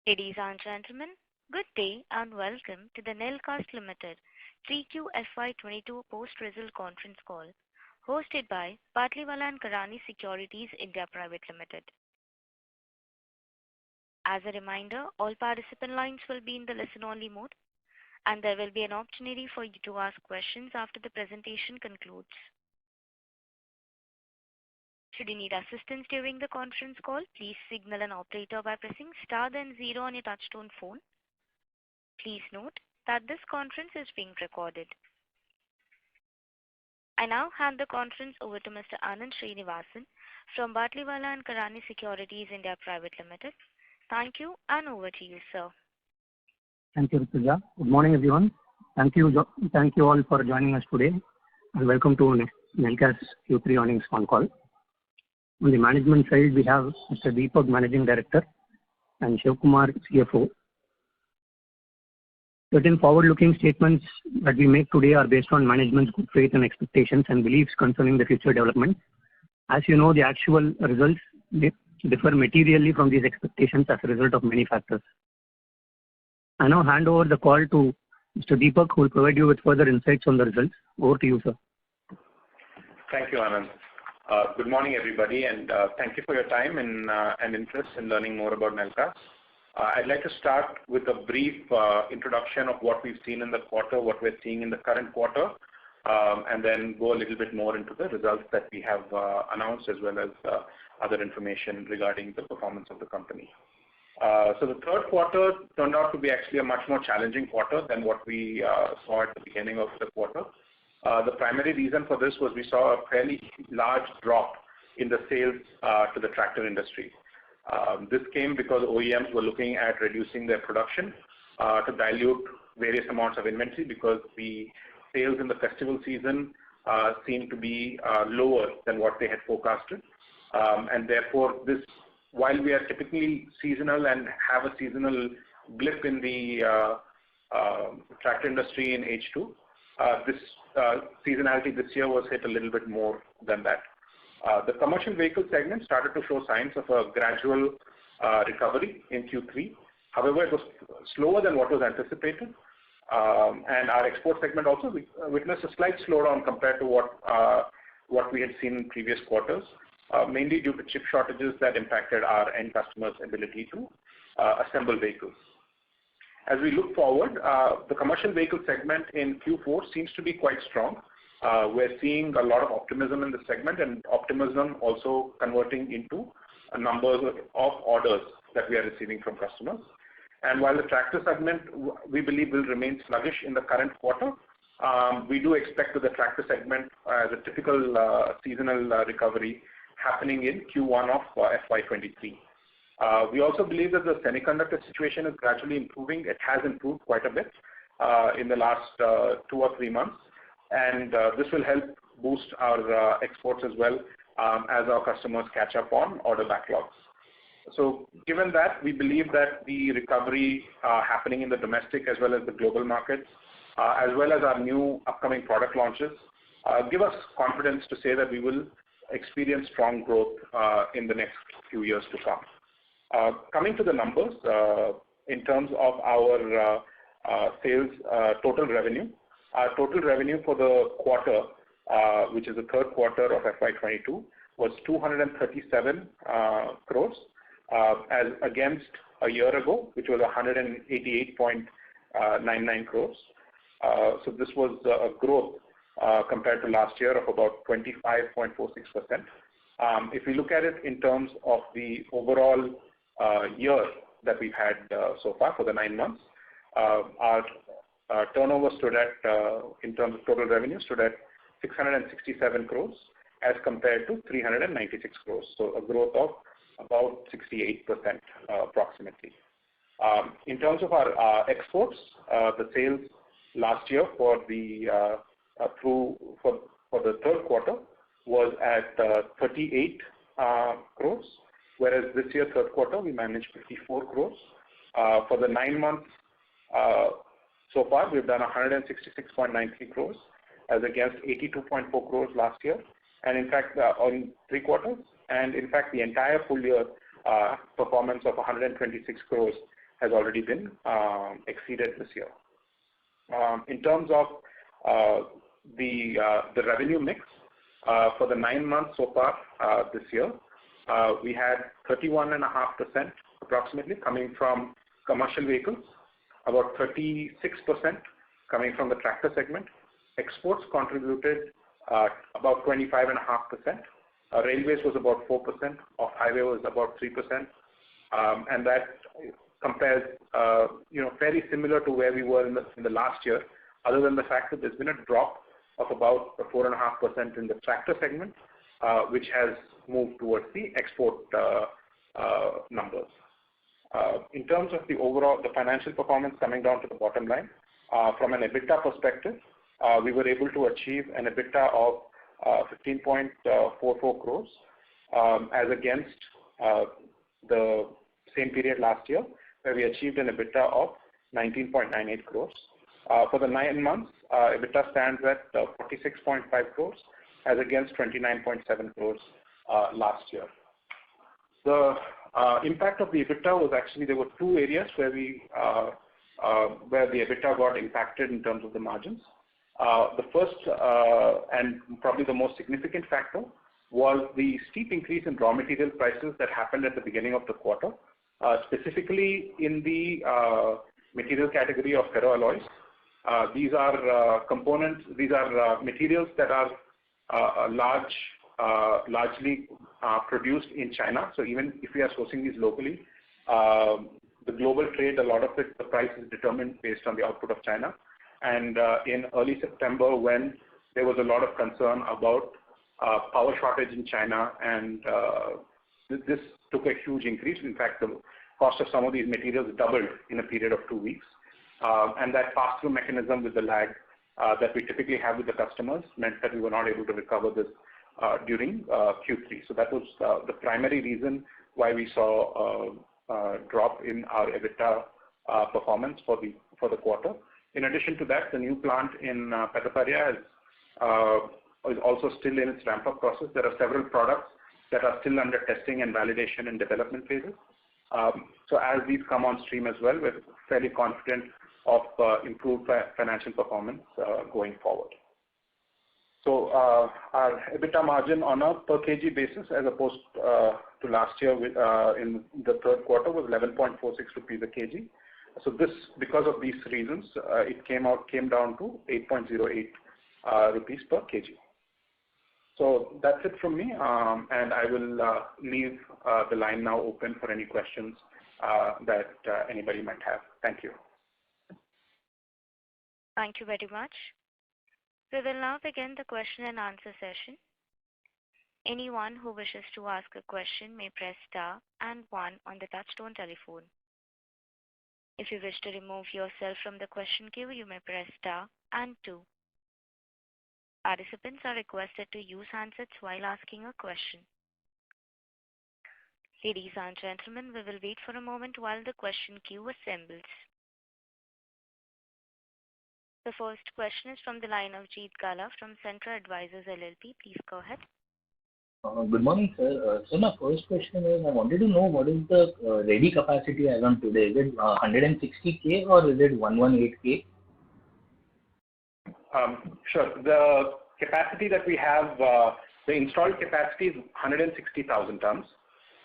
Ladies and gentlemen, good day and welcome to the Nelcast Limited Q3FY22 post-result conference call hosted by Batlivala & Karani Securities India Private Limited. As a reminder, all participant lines will be in the listen-only mode, and there will be an opportunity for you to ask questions after the presentation concludes. Should you need assistance during the conference call, please signal an operator by pressing star then 0 on your touchtone phone. Please note that this conference is being recorded. I now hand the conference over to Mr. Anand Srinivasan from Batlivala & Karani Securities India Private Limited. Thank you, and over to you, sir. Thank you, Rituja. Good morning, everyone. Thank you all for joining us today, and welcome to Nelcast Q3 Earnings Concall. On the management side, we have Mr. Deepak, Managing Director, and Shivkumar, CFO. Certain forward-looking statements that we make today are based on management's good faith and expectations and beliefs concerning the future development. As you know, the actual results differ materially from these expectations as a result of many factors. I now hand over the call to Mr. Deepak, who will provide you with further insights on the results. Over to you, sir. Thank you, Anand. Good morning, everybody, and thank you for your time and interest in learning more about Nelcast. I'd like to start with a brief introduction of what we've seen in the quarter, what we're seeing in the current quarter, and then go a little bit more into the results that we have announced, as well as other information regarding the performance of the company. So the third quarter turned out to be actually a much more challenging quarter than what we saw at the beginning of the quarter. The primary reason for this was we saw a fairly large drop in the sales to the tractor industry. This came because OEMs were looking at reducing their production to dilute various amounts of inventory, because the sales in the festival season seemed to be lower than what they had forecasted. And therefore, this, while we are typically seasonal and have a seasonal blip in the tractor industry in H2, this seasonality this year was hit a little bit more than that. The commercial vehicle segment started to show signs of a gradual recovery in Q3. However, it was slower than what was anticipated. And our export segment also witnessed a slight slowdown compared to what we had seen in previous quarters, mainly due to chip shortages that impacted our end customers' ability to assemble vehicles. As we look forward, the commercial vehicle segment in Q4 seems to be quite strong. We're seeing a lot of optimism in the segment, and optimism also converting into a number of orders that we are receiving from customers. And while the tractor segment, we believe, will remain sluggish in the current quarter, we do expect the tractor segment as a typical seasonal recovery happening in Q1 of FY23. We also believe that the semiconductor situation is gradually improving. It has improved quite a bit in the last 2 or 3 months, and this will help boost our exports as well as our customers catch up on order backlogs. So given that, we believe that the recovery happening in the domestic as well as the global markets, as well as our new upcoming product launches, give us confidence to say that we will experience strong growth in the next few years to come. Coming to the numbers, in terms of our sales total revenue, our total revenue for the quarter, which is the third quarter of FY22, was 237 crores, as against a year ago, which was 188.99 crores. So this was a growth compared to last year of about 25.46%. If we look at it in terms of the overall year that we've had so far for the 9 months, our turnover stood at, in terms of total revenue, stood at 667 crores as compared to 396 crores. So a growth of about 68% approximately. In terms of our exports, the sales last year for the third quarter was at 38 crores, whereas this year, third quarter, we managed 54 crores. For the 9 months so far, we've done 166.93 crores as against 82.4 crores last year. And in fact, on 3 quarters, and in fact, the entire full year performance of 126 crores has already been exceeded this year. In terms of the revenue mix, for the 9 months so far this year, we had 31.5% approximately coming from commercial vehicles, about 36% coming from the tractor segment. Exports contributed about 25.5%. Railways was about 4%. Off-highway was about 3%. And that compares, fairly similar to where we were in the last year, other than the fact that there's been a drop of about 4.5% in the tractor segment, which has moved towards the export numbers. In terms of the financial performance coming down to the bottom line, from an EBITDA perspective, we were able to achieve an EBITDA of 15.44 crores as against the same period last year, where we achieved an EBITDA of 19.98 crores. For the 9 months, EBITDA stands at 46.5 crores as against 29.7 crores last year. The impact of the EBITDA was actually, there were 2 areas where the EBITDA got impacted in terms of the margins. The first and probably the most significant factor was the steep increase in raw material prices that happened at the beginning of the quarter, specifically in the material category of ferroalloys. These are components, these are materials that are largely produced in China. So even if we are sourcing these locally, the global trade, a lot of it, the price is determined based on the output of China. And in early September, when there was a lot of concern about power shortage in China, and this took a huge increase. In fact, the cost of some of these materials doubled in a period of 2 weeks. And that pass-through mechanism with the lag that we typically have with the customers meant that we were not able to recover this during Q3. So that was the primary reason why we saw a drop in our EBITDA performance for the quarter. In addition to that, the new plant in Petaparia is also still in its ramp-up process. There are several products that are still under testing and validation and development phases. So as these come on stream as well, we're fairly confident of improved financial performance going forward. So our EBITDA margin on a per kg basis, as opposed to last year in the third quarter, was 11.46 rupees a kg. So this, because of these reasons, it came down to 8.08 rupees per kg. So that's it from me, and I will leave the line now open for any questions that anybody might have. Thank you. Thank you very much. We will now begin the question and answer session. Anyone who wishes to ask a question may press star and 1 on the touchtone telephone. If you wish to remove yourself from the question queue, you may press star and 2. Participants are requested to use handsets while asking a question. Ladies and gentlemen, we will wait for a moment while the question queue assembles. The first question is from the line of Jeet Gala from Centra Advisors LLP. Please go ahead. Good morning, sir. So my first question is, I wanted to know what is the ready capacity as on today? Is it 160K or is it 118K? Sure. The capacity that we have, the installed capacity is 160,000 tons.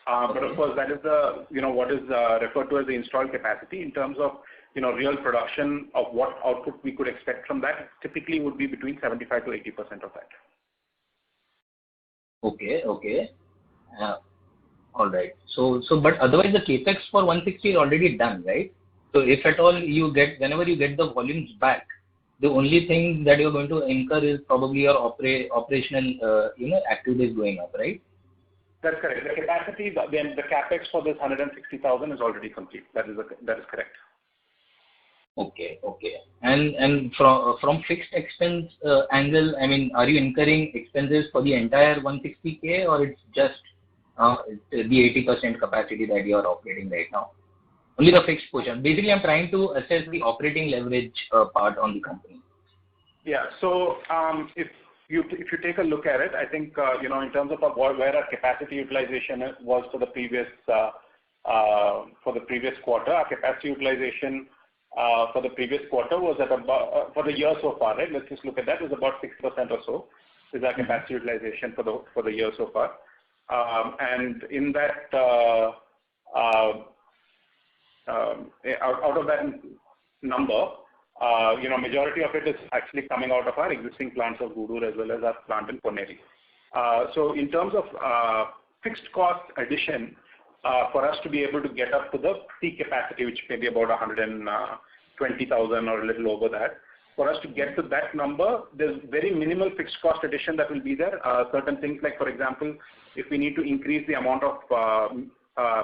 But of course, that is what is referred to as the installed capacity. In terms of real production of what output we could expect from that, typically would be between 75 to 80% of that. Okay. All right. So, but otherwise the capex for 160 is already done, right? So if at all whenever you get the volumes back, the only thing that you're going to incur is probably your operational, activities going up, right? That's correct. The capacity, then the capex for this 160,000 is already complete. That is correct. Okay. And from fixed expense angle, I mean, are you incurring expenses for the entire 160K or it's just the 80% capacity that you are operating right now? Only the fixed portion. Basically, I'm trying to assess the operating leverage part on the company. Yeah. So if you take a look at it, I think in terms of where our capacity utilization was for the previous for the previous quarter. Our capacity utilization for the previous quarter was at about, for the year so far, right? Let's just look at that, was about 6% or so is our capacity utilization for the year so far. And in that, out of that number, majority of it is actually coming out of our existing plants of Gudur as well as our plant in Poneri. So in terms of fixed cost addition, for us to be able to get up to the peak capacity, which may be about 120,000 or a little over that, for us to get to that number, there's very minimal fixed cost addition that will be there. Certain things like, for example, if we need to increase the amount of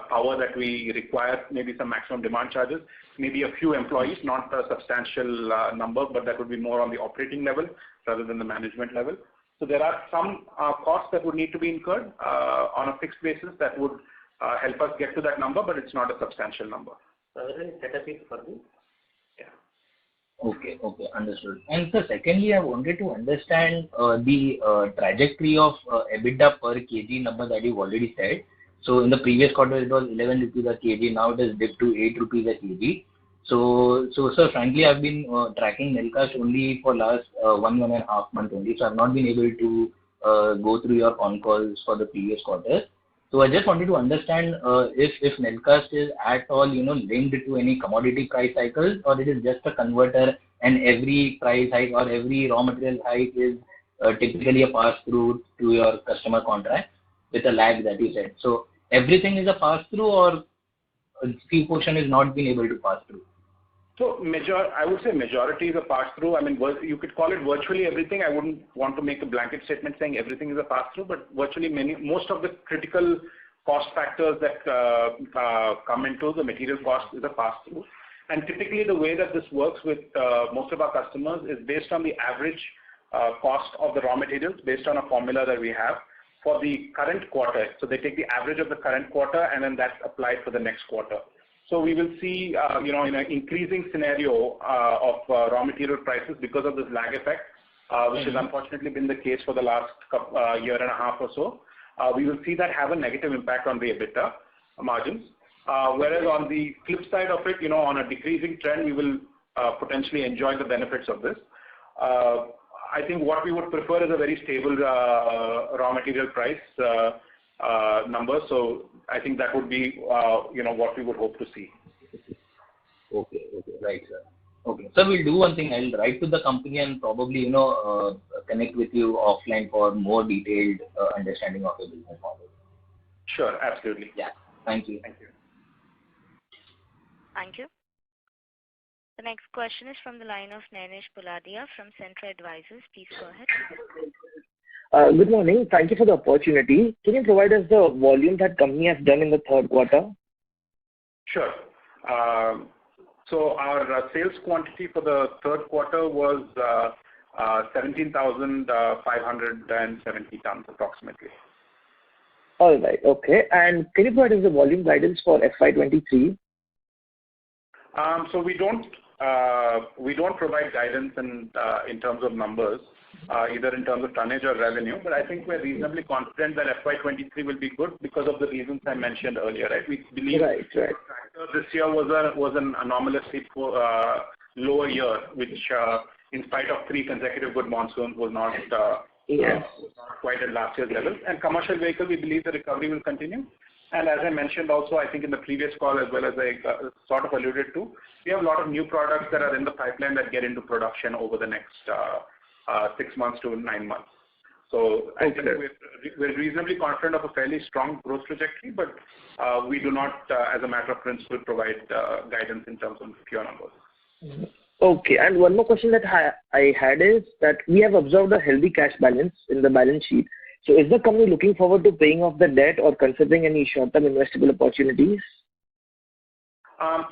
power that we require, maybe some maximum demand charges, maybe a few employees, not a substantial number, but that would be more on the operating level rather than the management level. So there are some costs that would need to be incurred on a fixed basis that would help us get to that number, but it's not a substantial number. Okay, understood. And so secondly, I wanted to understand the trajectory of EBITDA per kg number that you've already said. So in the previous quarter, it was 11 rupees a kg. Now it has dipped to 8 rupees a kg. So sir, frankly, I've been tracking Nelcast only for last 1.5 months only. So I've not been able to go through your con calls for the previous quarters. So I just wanted to understand if Nelcast is at all, linked to any commodity price cycles, or it is just a converter and every price hike or every raw material hike is typically a pass through to your customer contract with a lag that you said. So everything is a pass through, or a few portion is not being able to pass through? So I would say majority is a pass-through. I mean, you could call it virtually everything. I wouldn't want to make a blanket statement saying everything is a pass-through, but virtually most of the critical cost factors that come into the material cost is a pass-through. And typically the way that this works with most of our customers is based on the average cost of the raw materials, based on a formula that we have for the current quarter. So they take the average of the current quarter and then that's applied for the next quarter. So we will see, in an increasing scenario of raw material prices because of this lag effect, which has unfortunately been the case for the last year and a half or so. We will see that have a negative impact on the EBITDA margins. Whereas on the flip side of it, on a decreasing trend, we will potentially enjoy the benefits of this. I think what we would prefer is a very stable raw material price number. So I think that would be, what we would hope to see. Okay, right, sir. Okay, so we'll do one thing. I'll write to the company and probably, connect with you offline for more detailed understanding of the business model. Sure, absolutely. Yeah, thank you. Thank you. Thank you. The next question is from the line of Nainish Puladia from Centra Advisors. Please go ahead. Good morning. Thank you for the opportunity. Can you provide us the volume that company has done in the third quarter? Sure. So our sales quantity for the third quarter was 17,570 tons approximately. All right. Okay. And can you provide us the volume guidance for FY23? So we don't provide guidance in terms of numbers, either in terms of tonnage or revenue. But I think we're reasonably confident that FY23 will be good because of the reasons I mentioned earlier. Right? We believe this year was an anomalously lower year, which in spite of 3 consecutive good monsoons was not quite at last year's level. And commercial vehicle, we believe the recovery will continue. And as I mentioned also, I think in the previous call, as well as I sort of alluded to, we have a lot of new products that are in the pipeline that get into production over the next 6 months to 9 months. So I think we're reasonably confident of a fairly strong growth trajectory, but we do not, as a matter of principle, provide guidance in terms of pure numbers. Okay. And one more question that I had is that we have observed a healthy cash balance in the balance sheet. So is the company looking forward to paying off the debt or considering any short-term investable opportunities?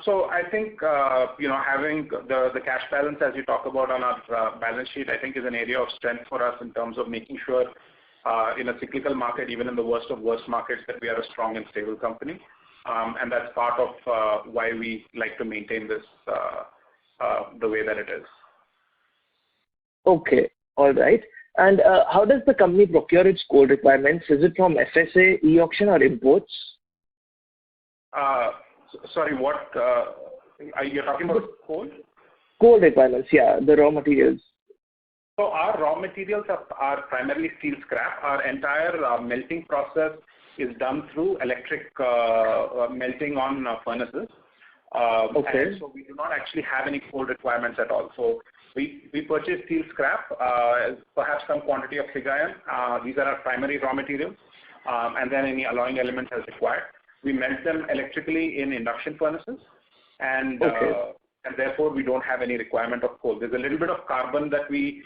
So I think, having the cash balance, as you talk about on our balance sheet, I think is an area of strength for us in terms of making sure in a cyclical market, even in the worst of worst markets, that we are a strong and stable company. And that's part of why we like to maintain this the way that it is. Okay. All right. And how does the company procure its coal requirements? Is it from FSA, e-auction or imports? Sorry, what you're talking about coal? Coal requirements, yeah, the raw materials. So our raw materials are primarily steel scrap. Our entire melting process is done through electric melting on furnaces. Okay. And so we do not actually have any coal requirements at all. So we purchase steel scrap, perhaps some quantity of pig iron. These are our primary raw materials, and then any alloying elements as required. We melt them electrically in induction furnaces, and therefore we don't have any requirement of coal. There's a little bit of carbon that we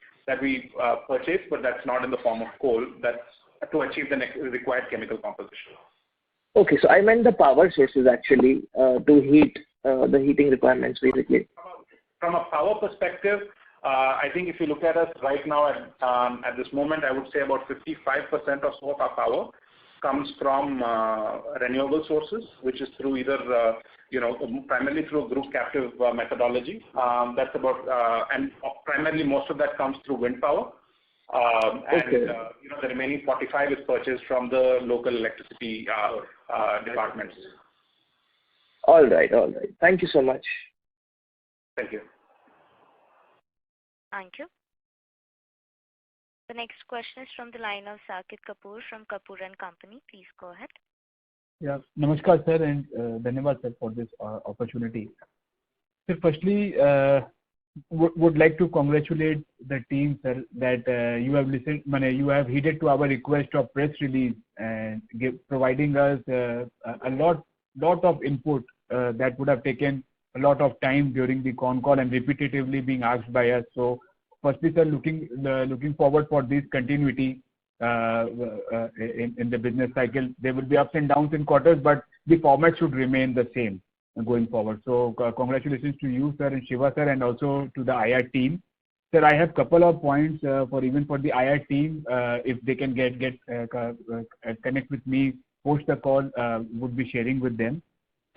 purchase, but that's not in the form of coal. That's to achieve the required chemical composition. Okay, so I meant the power sources actually to heat the heating requirements basically. From a power perspective, I think if you look at us right now at this moment, I would say about 55% or so of our power comes from renewable sources, which is through either primarily through a group captive methodology. That's about and primarily most of that comes through wind power. And the remaining 45 is purchased from the local electricity departments. All right. Thank you so much. Thank you. Thank you. The next question is from the line of Saket Kapoor from Kapoor and Company. Please go ahead. Yeah, namaskar sir, and dhanyawad sir for this opportunity. Sir, firstly, would like to congratulate the team, sir, that you have listened, you have heeded to our request of press release and providing us a lot of input that would have taken a lot of time during the Concall and repetitively being asked by us. So, firstly, sir, looking forward for this continuity in the business cycle. There will be ups and downs in quarters, but the format should remain the same going forward. So, congratulations to you, sir, and Shiva, sir, and also to the IR team. Sir, I have couple of points for the IR team. If they can connect with me post the call, would be sharing with them.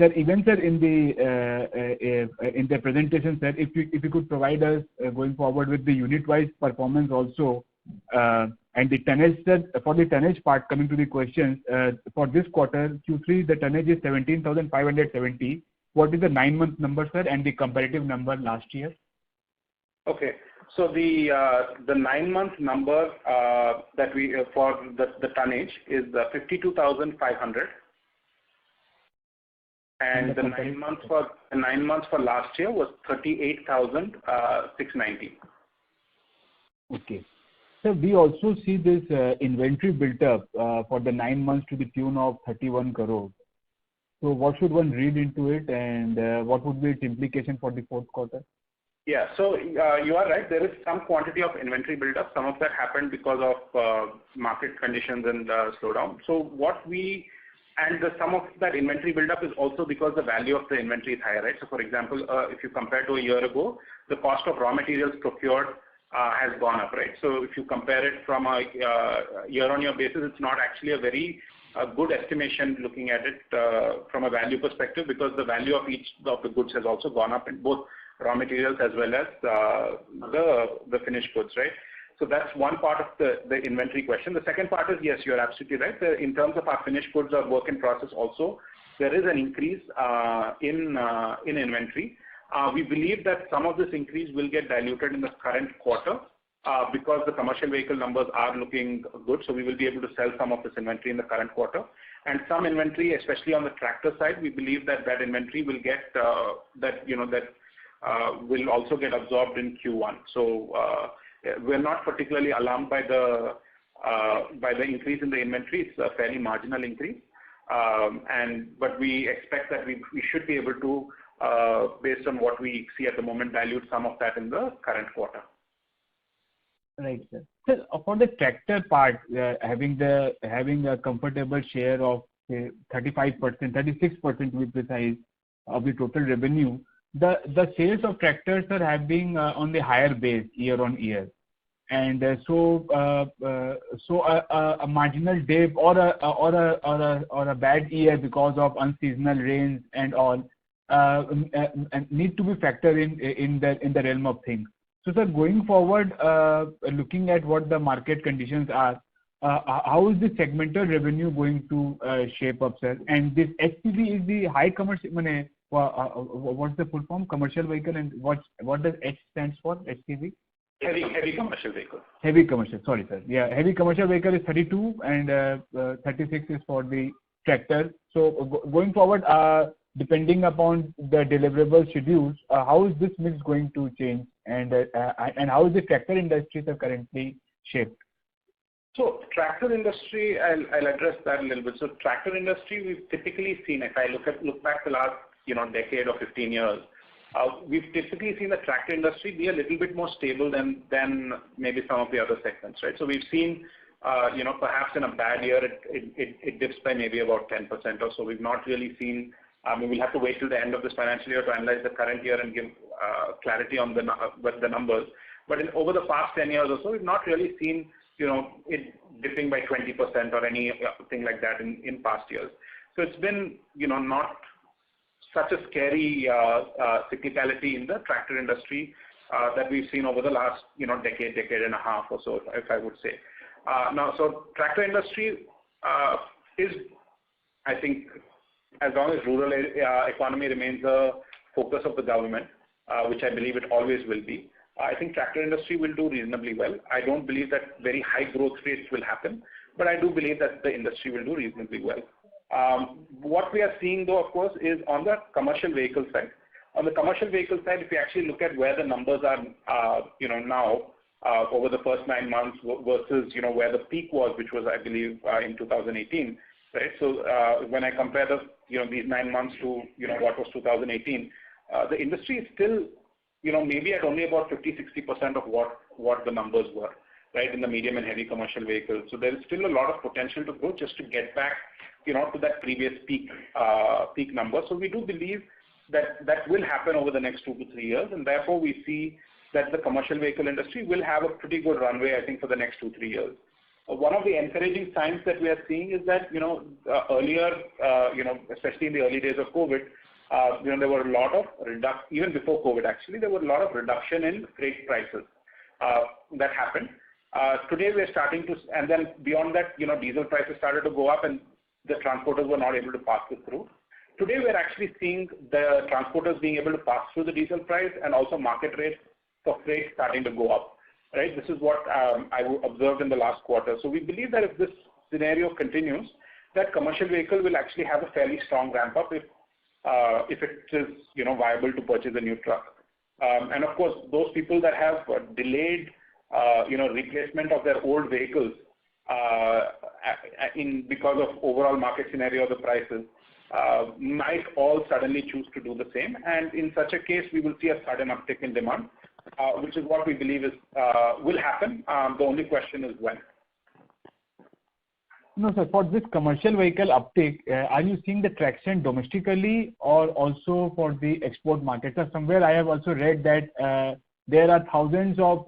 Sir, even sir in the presentation, sir, if you could provide us going forward with the unit-wise performance also, and the tonnage, sir, for the tonnage part, coming to the questions, for this quarter, Q3, the tonnage is 17,570. What is the 9-month number, sir, and the comparative number last year? Okay. So the 9-month number that we for the tonnage is 52,500. And the 9 months for last year was 38,690. Okay. So we also see this inventory built up for the 9 months to the tune of 31 crore. So what should one read into it, and what would be its implication for the fourth quarter? Yeah, so you are right. There is some quantity of inventory build up. Some of that happened because of market conditions and slowdown. So some of that inventory buildup is also because the value of the inventory is higher, right? So, for example, if you compare to a year ago, the cost of raw materials procured has gone up, right? So, if you compare it from a year-on-year basis, it's not actually a very good estimation looking at it from a value perspective, because the value of each of the goods has also gone up in both raw materials as well as the finished goods, right? So that's one part of the inventory question. The second part is, yes, you're absolutely right. In terms of our finished goods or work in process also, there is an increase in inventory. We believe that some of this increase will get diluted in the current quarter because the commercial vehicle numbers are looking good. So we will be able to sell some of this inventory in the current quarter. And some inventory, especially on the tractor side, we believe that inventory will get will also get absorbed in Q1. So we're not particularly alarmed by the increase in the inventory. It's a fairly marginal increase, but we expect that we should be able to, based on what we see at the moment, dilute some of that in the current quarter. Right, sir. So for the tractor part, having a comfortable share of say 35%, 36% to be precise, of the total revenue, the sales of tractors have been on the higher base year on year, and so a marginal dip or a bad year because of unseasonal rains and all need to be factored in the realm of things. So, sir, going forward, looking at what the market conditions are, how is the segmental revenue going to shape up, sir? And this HCV is the high commercial, what's the full form? Commercial vehicle, and what does H stands for, HCV? Heavy commercial vehicle. Heavy commercial, sorry sir. Yeah, heavy commercial vehicle is 32 and 36 is for the tractor. So going forward, depending upon the deliverable schedules, how is this mix going to change, and how is the tractor industry currently shaped? So tractor industry, I'll address that a little bit. So tractor industry, we've typically seen, if I look back the last decade or 15 years, we've typically seen the tractor industry be a little bit more stable than maybe some of the other segments, right? So we've seen, perhaps in a bad year, it dips by maybe about 10% or so. We've not really seen. We'll have to wait till the end of this financial year to analyze the current year and give clarity on the numbers. But over the past 10 years or so, we've not really seen it dipping by 20% or anything like that in past years. So it's been not such a scary cyclicality in the tractor industry that we've seen over the last decade and a half or so, if I would say. Now, so tractor industry is, I think, as long as rural economy remains a focus of the government, which I believe it always will be, I think tractor industry will do reasonably well. I don't believe that very high growth rates will happen, but I do believe that the industry will do reasonably well. What we are seeing, though, of course, is on the commercial vehicle side. On the commercial vehicle side, if you actually look at where the numbers are, now over the first 9 months versus where the peak was, which was, I believe, in 2018, right? So when I compare these 9 months to what was 2018, the industry is still maybe at only about 50-60% of what the numbers were, right, in the medium and heavy commercial vehicles. So there is still a lot of potential to grow just to get back to that previous peak number. So we do believe that will happen over the next 2 to 3 years, and therefore we see that the commercial vehicle industry will have a pretty good runway, I think, for the next 2-3 years. One of the encouraging signs that we are seeing is that earlier, especially in the early days of COVID, there were a lot of even before COVID actually, there were a lot of reduction in freight prices that happened. Today we are starting to, and then beyond that, diesel prices started to go up and the transporters were not able to pass it through. Today we are actually seeing the transporters being able to pass through the diesel price and also market rates for freight starting to go up. Right, this is what I observed in the last quarter. So we believe that if this scenario continues, that commercial vehicle will actually have a fairly strong ramp up if it is viable to purchase a new truck. And of course, those people that have delayed replacement of their old vehicles because of overall market scenario of the prices might all suddenly choose to do the same. And in such a case, we will see a sudden uptick in demand, which is what we believe will happen. The only question is when. No, sir. For this commercial vehicle uptake, are you seeing the traction domestically or also for the export market? So somewhere I have also read that there are thousands of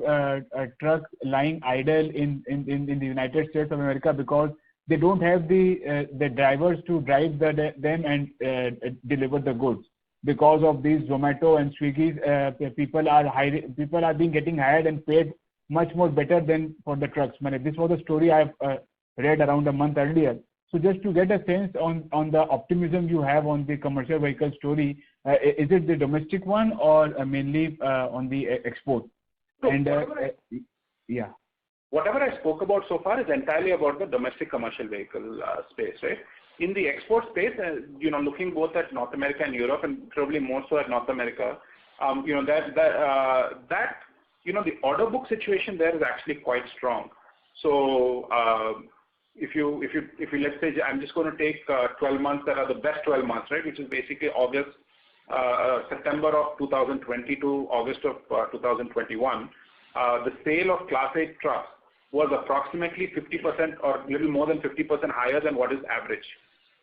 trucks lying idle in the United States of America because they don't have the drivers to drive them and deliver the goods. Because of these Zomato and Swiggy, people are getting hired and paid much more better than for the trucks. This was a story I have read around a month earlier. So just to get a sense on the optimism you have on the commercial vehicle story, is it the domestic one or mainly on the export? So and yeah. Whatever I spoke about so far is entirely about the domestic commercial vehicle space, right? In the export space, looking both at North America and Europe, and probably more so at North America, the order book situation there is actually quite strong. So if you let's say, I'm just going to take 12 months that are the best 12 months, right, which is basically September of 2020 to August of 2021, the sale of Class 8 trucks was approximately 50% or a little more than 50% higher than what is average,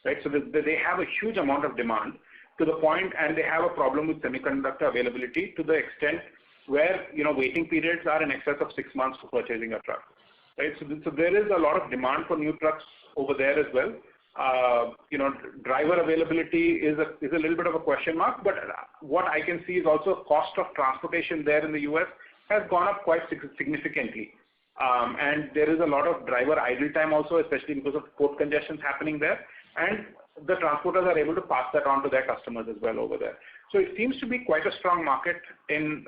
right? So they have a huge amount of demand to the point, and they have a problem with semiconductor availability to the extent where waiting periods are in excess of 6 months for purchasing a truck, right? So there is a lot of demand for new trucks over there as well. Driver availability is a little bit of a question mark, but what I can see is also cost of transportation there in the US has gone up quite significantly. and there is a lot of driver idle time also, especially because of port congestions happening there, and the transporters are able to pass that on to their customers as well over there. So it seems to be quite a strong market in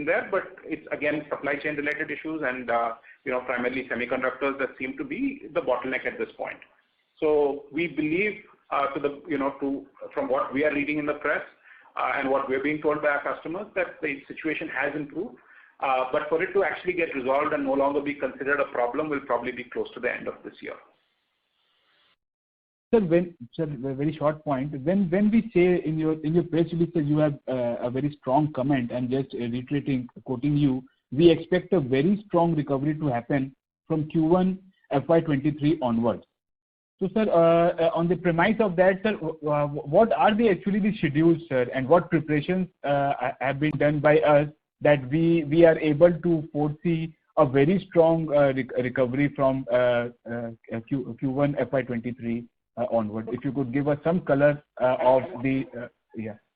there, but it's again supply chain related issues and primarily semiconductors that seem to be the bottleneck at this point. So we believe from what we are reading in the press and what we're being told by our customers, that the situation has improved, but for it to actually get resolved and no longer be considered a problem will probably be close to the end of this year. Sir, a very short point. When we say in your press release that you have a very strong comment, and just reiterating, quoting you, we expect a very strong recovery to happen from Q1 FY23 onwards. So, sir, on the premise of that, sir, what are the schedules, sir, and what preparations have been done by us that we are able to foresee a very strong recovery from Q1 FY23 onward? If you could give us some color of the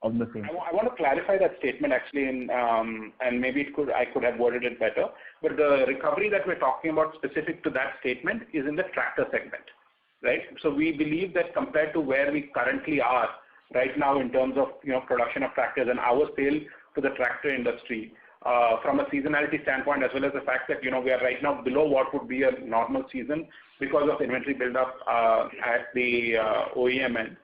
on the same. I want to clarify that statement actually, and maybe I could have worded it better. But the recovery that we're talking about specific to that statement is in the tractor segment, right? So we believe that compared to where we currently are right now in terms of production of tractors and our sale to the tractor industry, from a seasonality standpoint, as well as the fact that we are right now below what would be a normal season because of inventory build-up at the OEM end.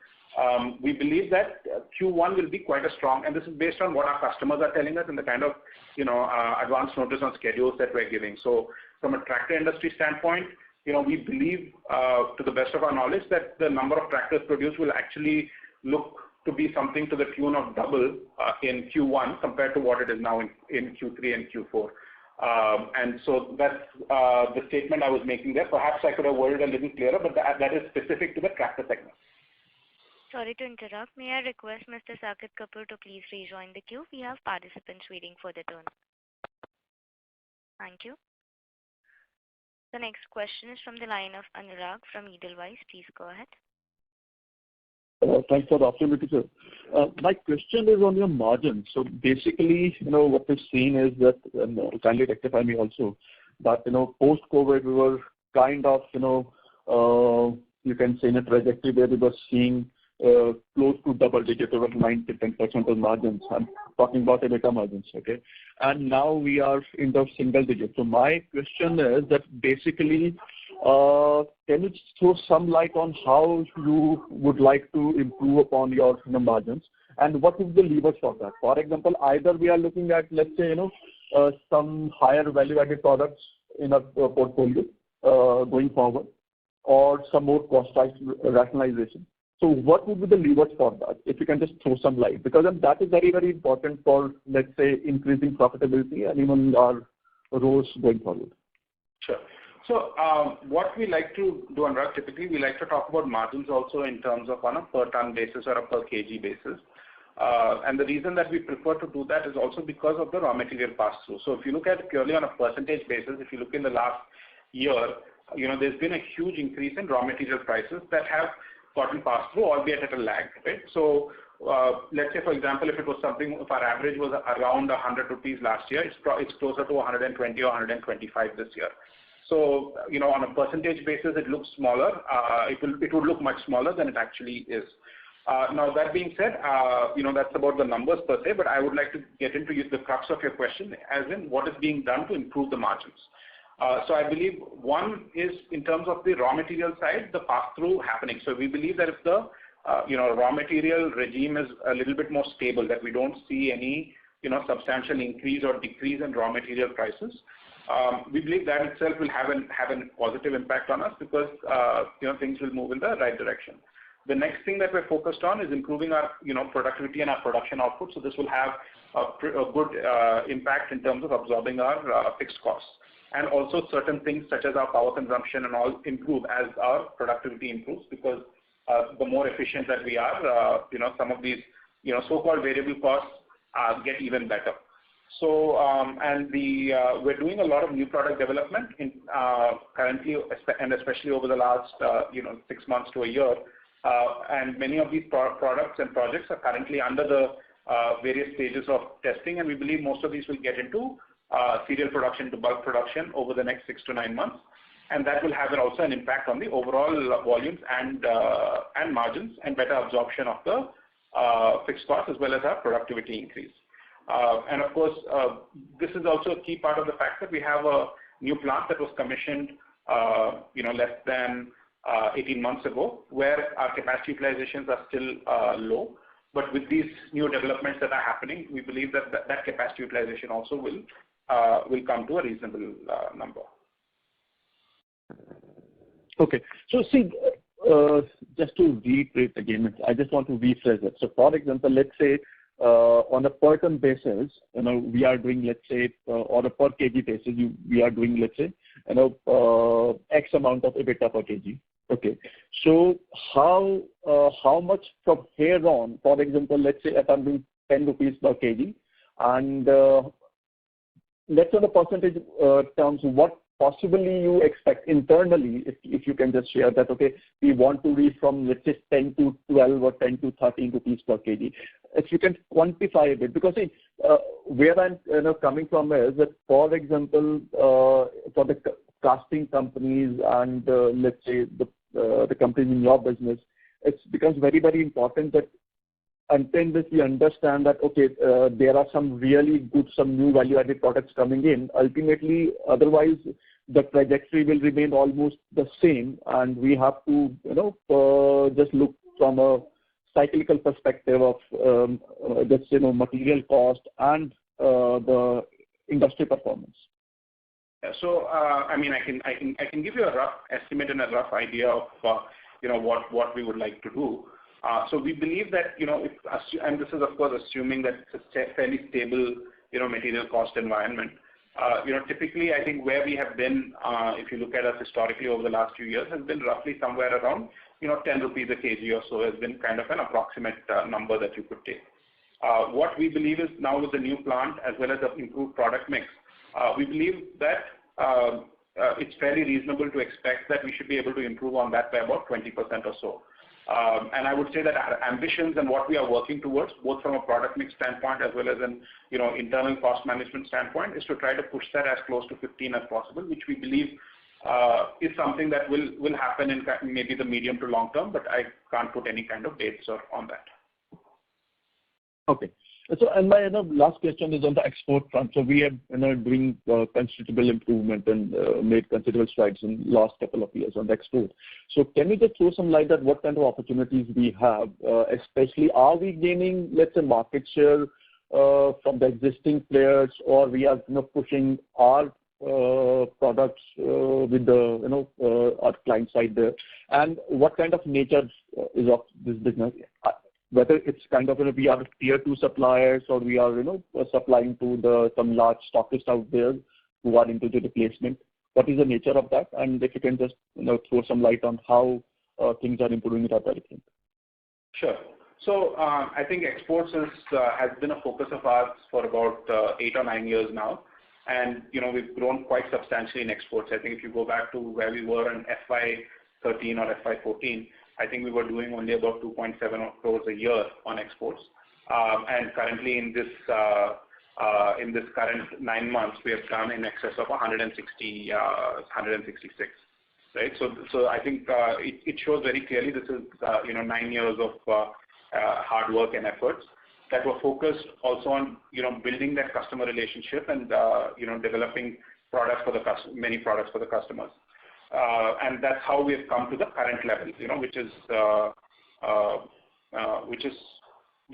We believe that Q1 will be quite a strong, and this is based on what our customers are telling us and the kind of advance notice on schedules that we're giving. So from a tractor industry standpoint, we believe to the best of our knowledge that the number of tractors produced will actually look to be something to the tune of double in Q1 compared to what it is now in Q3 and Q4. And so that's the statement I was making there. Perhaps I could have worded a little clearer, but that is specific to the tractor segment. Sorry to interrupt. May I request Mr. Saket Kapoor to please rejoin the queue? We have participants waiting for their turn. Thank you. The next question is from the line of Anurag from Edelweiss. Please go ahead. Thanks for the opportunity, sir. My question is on your margin. So basically, what we've seen is that, and kindly rectify me also, that, post-COVID, we were kind of, you can say in a trajectory where we were seeing close to double digit, over 9 to 10% of margins. I'm talking about EBITDA margins, okay? And now we are in the single digit. So my question is that basically, can you throw some light on how you would like to improve upon your margins, and what is the levers for that? For example, either we are looking at, let's say, some higher value-added products in our portfolio going forward, or some more cost rationalization. So what would be the levers for that, if you can just throw some light? Because that is very, very important for, let's say, increasing profitability and even our roles going forward. Sure. So what we like to do, Anurag, typically we like to talk about margins also in terms of on a per ton basis or a per kg basis. And the reason that we prefer to do that is also because of the raw material pass-through. So if you look at it purely on a percentage basis, if you look in the last year, there's been a huge increase in raw material prices that have gotten passed through, albeit at a lag, right? So let's say, for example, if our average was around 100 rupees last year, it's closer to 120 or 125 this year. So, on a percentage basis, it looks smaller. It would look much smaller than it actually is. Now, that being said, that's about the numbers per se, but I would like to get into the crux of your question, as in what is being done to improve the margins. So I believe one is in terms of the raw material side, the pass-through happening. So we believe that if the raw material regime is a little bit more stable, that we don't see any substantial increase or decrease in raw material prices, we believe that itself will have a positive impact on us because things will move in the right direction. The next thing that we're focused on is improving our productivity and our production output. So this will have a good impact in terms of absorbing our fixed costs. And also certain things such as our power consumption and all improve as our productivity improves, because the more efficient that we are, some of these so-called variable costs get even better. So we're doing a lot of new product development currently, and especially over the last 6 months to a year. And many of these products and projects are currently under the various stages of testing, and we believe most of these will get into serial production to bulk production over the next 6 to 9 months, and that will have also an impact on the overall volumes and margins and better absorption of the fixed costs as well as our productivity increase. And of course, this is also a key part of the fact that we have a new plant that was commissioned, less than 18 months ago, where our capacity utilizations are still low. But with these new developments that are happening, we believe that capacity utilization also will come to a reasonable number. Okay. So see, just to reiterate again, I just want to rephrase it. So for example, let's say on a per ton basis, we are doing, let's say, on a per kg basis, we are doing, let's say, X amount of EBITDA per kg. Okay. So how much from here on, for example, let's say if I'm doing 10 rupees per kg, and let's say the percentage terms, what possibly you expect internally, if you can just share that, okay, we want to reach from, let's say, 10 to 12 or 10 to 13 rupees per kg. If you can quantify a bit, because see, where I'm coming from is that, for example, for the casting companies and let's say the companies in your business, it becomes very, very important that until this we understand that, okay, there are some really good, some new value-added products coming in. Ultimately, otherwise, the trajectory will remain almost the same, and we have to, just look from a cyclical perspective of just material cost and the industry performance. Yeah, so I can give you a rough estimate and a rough idea of what we would like to do. So we believe that and this is of course assuming that it's a fairly stable material cost environment. Typically I think where we have been, if you look at us historically over the last few years, has been roughly somewhere around 10 rupees a kg or so has been kind of an approximate number that you could take. What we believe is now with the new plant as well as the improved product mix, we believe that it's fairly reasonable to expect that we should be able to improve on that by about 20% or so. And I would say that our ambitions and what we are working towards, both from a product mix standpoint as well as an internal cost management standpoint, is to try to push that as close to 15 as possible, which we believe is something that will happen in maybe the medium to long term, but I can't put any kind of dates on that. Okay. So, and my last question is on the export front. So we have doing considerable improvement and made considerable strides in the last couple of years on the export. So can you just throw some light at what kind of opportunities we have, especially are we gaining, let's say, market share from the existing players, or we are pushing our products with the our client side there, and what kind of nature is of this business? Whether it's kind of we are tier 2 suppliers, or we are supplying to some large stockists out there who are into the replacement. What is the nature of that? And if you can just throw some light on how things are improving with our pricing. Sure. So I think exports has been a focus of ours for about 8 or 9 years now, and we've grown quite substantially in exports. I think if you go back to where we were in FY13 or FY14, I think we were doing only about 2.7 crores a year on exports, and currently in this current 9 months we have done in excess of 166, right? So I think it shows very clearly this is 9 years of hard work and efforts that were focused also on building that customer relationship and developing products for many products for the customers. And that's how we have come to the current level, which is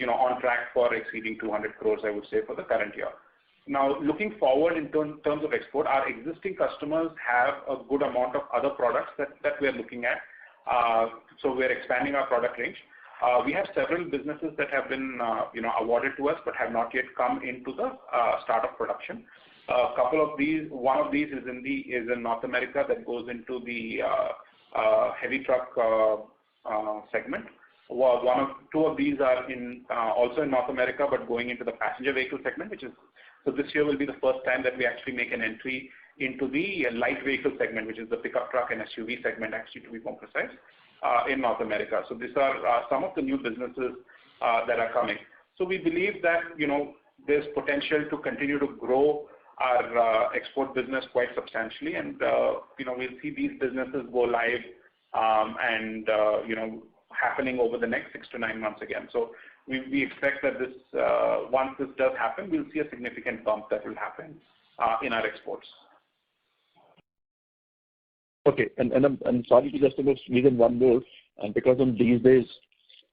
on track for exceeding 200 crores, I would say, for the current year. Now, looking forward in terms of export, our existing customers have a good amount of other products that we are looking at. So we are expanding our product range. We have several businesses that have been awarded to us but have not yet come into the start of production. A couple of these, one of these is in North America, that goes into the heavy truck segment. Two of these are also in North America, but going into the passenger vehicle segment, so this year will be the first time that we actually make an entry into the light vehicle segment, which is the pickup truck and SUV segment, actually, to be more precise, in North America. So these are some of the new businesses that are coming. So we believe that there's potential to continue to grow our export business quite substantially, and we'll see these businesses go live and happening over the next 6 to 9 months again. So we expect that this once this does happen, we'll see a significant bump that will happen in our exports. Okay, and I'm sorry to just squeeze in one more, and because on these days,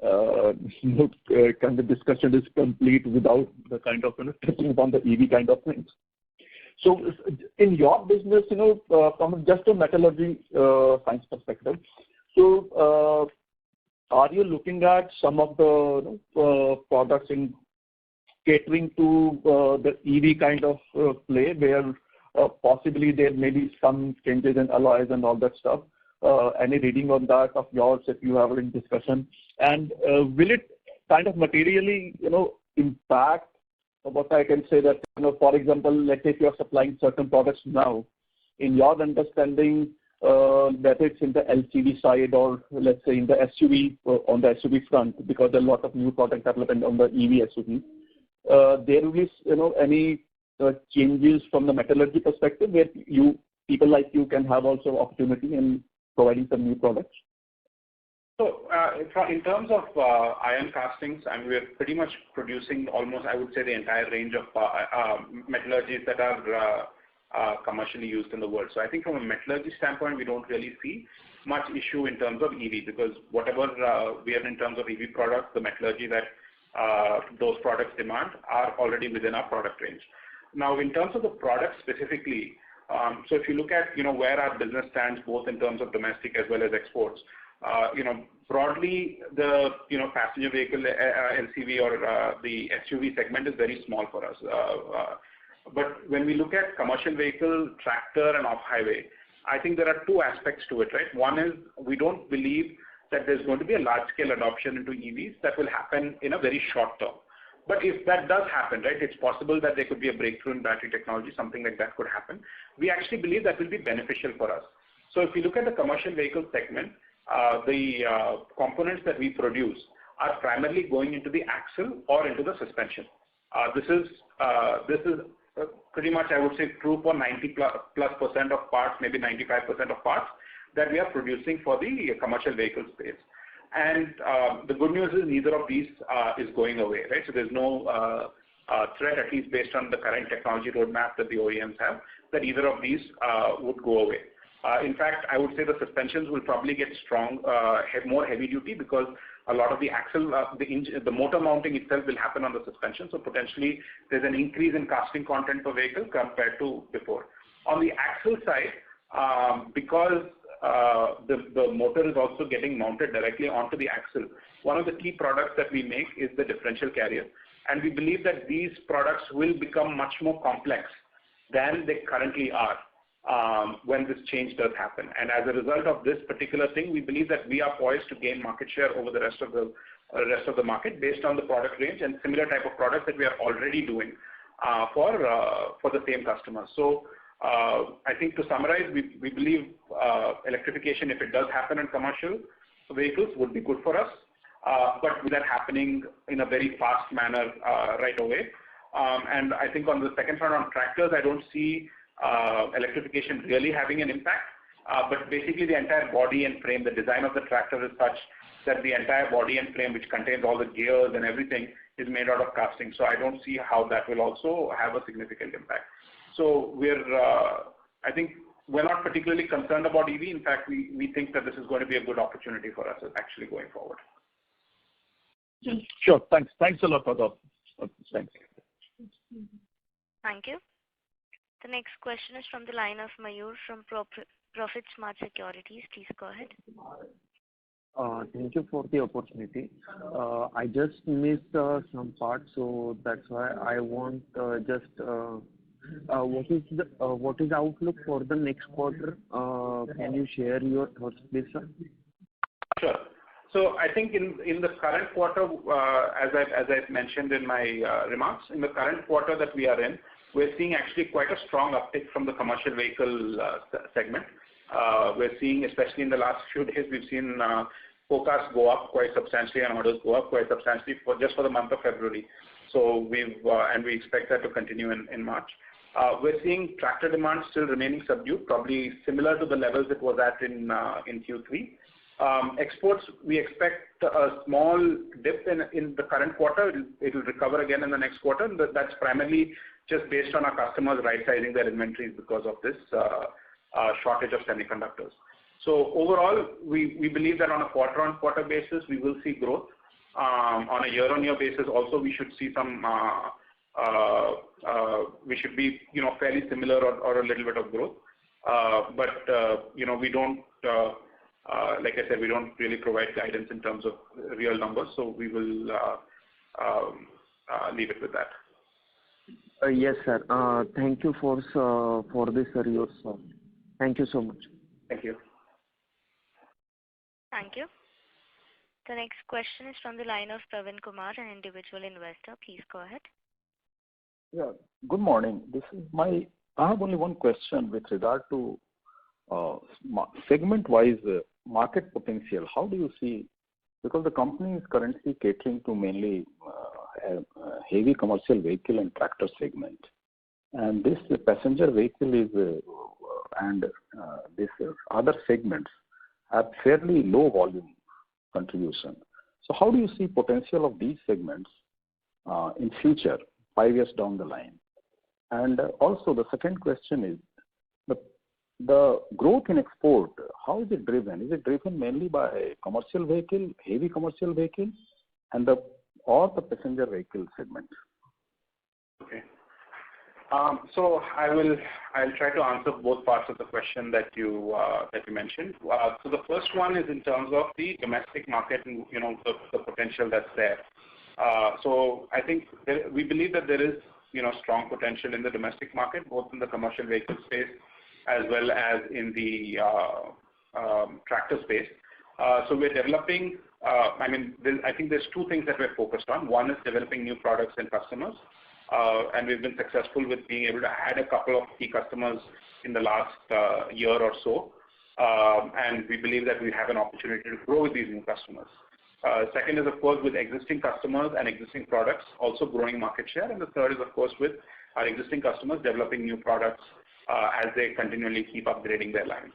kind of discussion is complete without the kind of touching upon the EV kind of things. So in your business, from just a metallurgy science perspective, so are you looking at some of the products in catering to the EV kind of play where possibly there may be some changes in alloys and all that stuff? Any reading on that of yours if you have in discussion? And will it kind of materially, impact what I can say that, for example, let's say if you are supplying certain products now, in your understanding, that it's in the LCV side or let's say in the SUV, on the SUV front, because there are a lot of new product development on the EV SUV, there will be, any changes from the metallurgy perspective where people like you can have also opportunity in providing some new products? So in terms of iron castings, we're pretty much producing almost, I would say, the entire range of metallurgies that are commercially used in the world. So I think from a metallurgy standpoint, we don't really see much issue in terms of EV, because whatever we have in terms of EV products, the metallurgy that those products demand are already within our product range. Now, in terms of the product specifically, so if you look at where our business stands, both in terms of domestic as well as exports, broadly the passenger vehicle LCV or the SUV segment is very small for us. But when we look at commercial vehicle, tractor, and off-highway, I think there are two aspects to it, right? One is we don't believe that there's going to be a large-scale adoption into EVs that will happen in a very short term. But if that does happen, right, it's possible that there could be a breakthrough in battery technology, something like that could happen. We actually believe that will be beneficial for us. So if you look at the commercial vehicle segment, the components that we produce are primarily going into the axle or into the suspension. This is pretty much, I would say, true for 90+% of parts, maybe 95% of parts that we are producing for the commercial vehicle space. And the good news is neither of these is going away, right? So there's no threat, at least based on the current technology roadmap that the OEMs have, that either of these would go away. In fact, I would say the suspensions will probably get more heavy duty, because a lot of the axle, the motor mounting itself will happen on the suspension. So potentially there's an increase in casting content per vehicle compared to before. On the axle side, because the motor is also getting mounted directly onto the axle, one of the key products that we make is the differential carrier. And we believe that these products will become much more complex than they currently are when this change does happen. And as a result of this particular thing, we believe that we are poised to gain market share over the rest of the market based on the product range and similar type of products that we are already doing for the same customers. So I think to summarize, we believe electrification, if it does happen in commercial vehicles, would be good for us, but with that happening in a very fast manner right away. And I think on the second front, on tractors, I don't see electrification really having an impact, but basically the entire body and frame, the design of the tractor is such that the entire body and frame, which contains all the gears and everything, is made out of casting. So I don't see how that will also have a significant impact. So I think we're not particularly concerned about EV. In fact, we think that this is going to be a good opportunity for us actually going forward. Sure. Thanks a lot for that. Thanks. Thank you. The next question is from the line of Mayur from Profit Smart Securities. Please go ahead. Thank you for the opportunity. I just missed some parts, so that's why I want what is the outlook for the next quarter? Can you share your thoughts, please, sir? Sure. So I think in the current quarter, as I've mentioned in my remarks, in the current quarter that we are in, we're seeing actually quite a strong uptick from the commercial vehicle segment. We're seeing, especially in the last few days, we've seen forecasts go up quite substantially and orders go up quite substantially just for the month of February. So we expect that to continue in March. We're seeing tractor demand still remaining subdued, probably similar to the levels it was at in Q3. Exports, we expect a small dip in the current quarter. It will recover again in the next quarter. That's primarily just based on our customers right-sizing their inventories because of this shortage of semiconductors. So overall, we believe that on a quarter-on-quarter basis, we will see growth. On a year-on-year basis, also we should see some. We should be, fairly similar or a little bit of growth. But we don't, like I said, we don't really provide guidance in terms of real numbers. So we will leave it with that. Yes, sir. Thank you for this, sir. Thank you so much. Thank you. Thank you. The next question is from the line of Praveen Kumar, an individual investor. Please go ahead. Yeah. Good morning. I have only one question with regard to segment-wise market potential. How do you see? Because the company is currently catering to mainly heavy commercial vehicle and tractor segment, and this passenger vehicle is and this other segments have fairly low volume contribution. So how do you see potential of these segments in future, 5 years down the line? And also the second question is the growth in export. How is it driven? Is it driven mainly by commercial vehicle, heavy commercial vehicle, and or the passenger vehicle segment? Okay. So I'll try to answer both parts of the question that you mentioned. So the first one is in terms of the domestic market and the potential that's there. So I think we believe that there is strong potential in the domestic market, both in the commercial vehicle space as well as in the tractor space. So we're developing. I think there's two things that we're focused on. One is developing new products and customers. And we've been successful with being able to add a couple of key customers in the last year or so. And we believe that we have an opportunity to grow with these new customers. Second is, of course, with existing customers and existing products, also growing market share. And the third is, of course, with our existing customers developing new products as they continually keep upgrading their lines.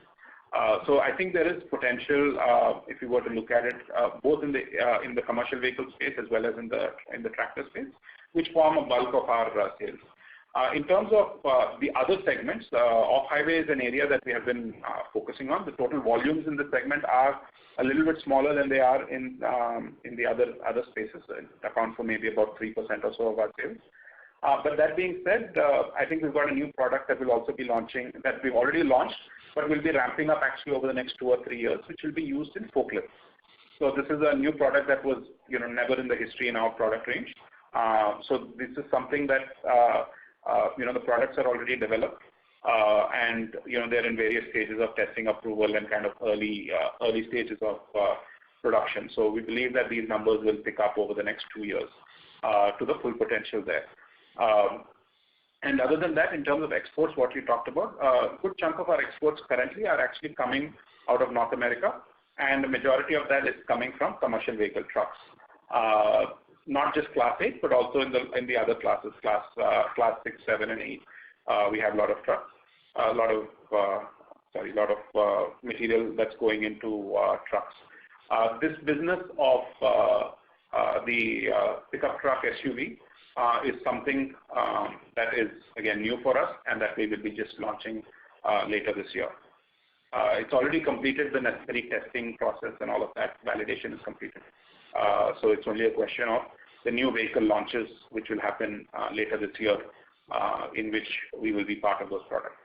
So I think there is potential, if you were to look at it, both in the commercial vehicle space as well as in the tractor space, which form a bulk of our sales. In terms of the other segments, off-highway is an area that we have been focusing on. The total volumes in the segment are a little bit smaller than they are in the other spaces. They account for maybe about 3% or so of our sales. But that being said, I think we've got a new product that will also be launching, that we've already launched, but will be ramping up actually over the next 2 or 3 years, which will be used in forklifts. So this is a new product that was never in the history in our product range. So this is something that the products are already developed, and they're in various stages of testing, approval, and kind of early stages of production. So we believe that these numbers will pick up over the next 2 years to the full potential there. And other than that, in terms of exports, what you talked about, a good chunk of our exports currently are actually coming out of North America, and the majority of that is coming from commercial vehicle trucks. Not just Class 8, but also in the other classes, Class 6, 7, and 8. We have a lot of trucks, a lot of material that's going into trucks. This business of the pickup truck SUV is something that is again new for us, and that we will be just launching later this year. It's already completed the necessary testing process, and all of that validation is completed. So it's only a question of the new vehicle launches, which will happen later this year, in which we will be part of those products.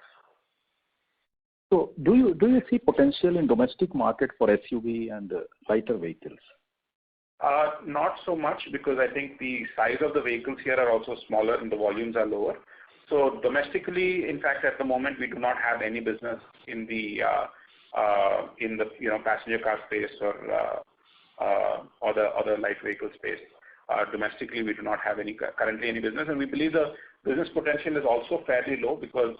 So do you see potential in domestic market for SUV and lighter vehicles? Not so much, because I think the size of the vehicles here are also smaller and the volumes are lower. So domestically, in fact, at the moment, we do not have any business in the passenger car space or the other light vehicle space. Domestically, we do not have currently any business, and we believe the business potential is also fairly low because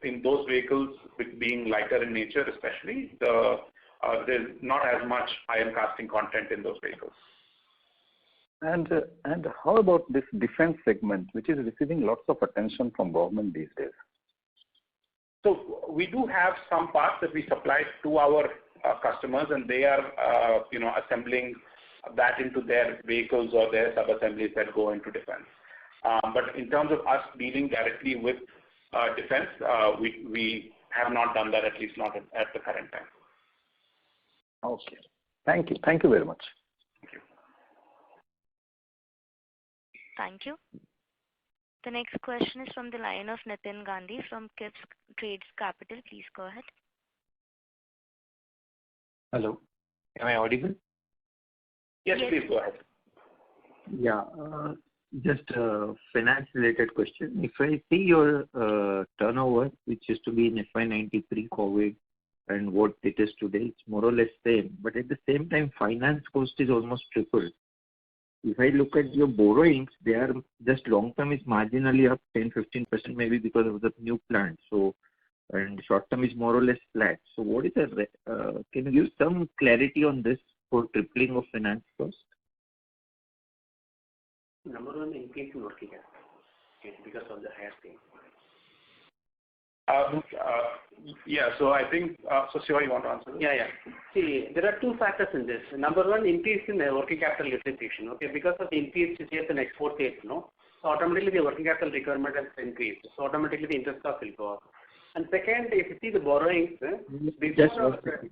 in those vehicles, being lighter in nature, especially there's not as much iron casting content in those vehicles. And how about this defense segment, which is receiving lots of attention from government these days? So we do have some parts that we supply to our customers, and they are, assembling that into their vehicles or their sub-assemblies that go into defense. But in terms of us dealing directly with defense, we have not done that, at least not at the current time. Okay. Thank you. Thank you very much. Thank you. Thank you. The next question is from the line of Nitin Gandhi from Kips Trades Capital. Please go ahead. Hello. Am I audible? Yes, please go ahead. Yeah. Just a finance-related question. If I see your turnover, which used to be in FY23 COVID, and what it is today, it's more or less same. But at the same time, finance cost is almost tripled. If I look at your borrowings, they are just long-term is marginally up 10-15% maybe because of the new plant. So, and short-term is more or less flat. So what is the, can you give some clarity on this for tripling of finance cost? Number one, increase in working capital because of the higher thing. So I think, so Shiva, you want to answer this? Yeah. See, there are two factors in this. Number one, increase in the working capital utilization. Okay, because of the increased sales and export sales, so automatically the working capital requirement has increased. So automatically the interest cost will go up. And second, if you see the borrowings, Just one second.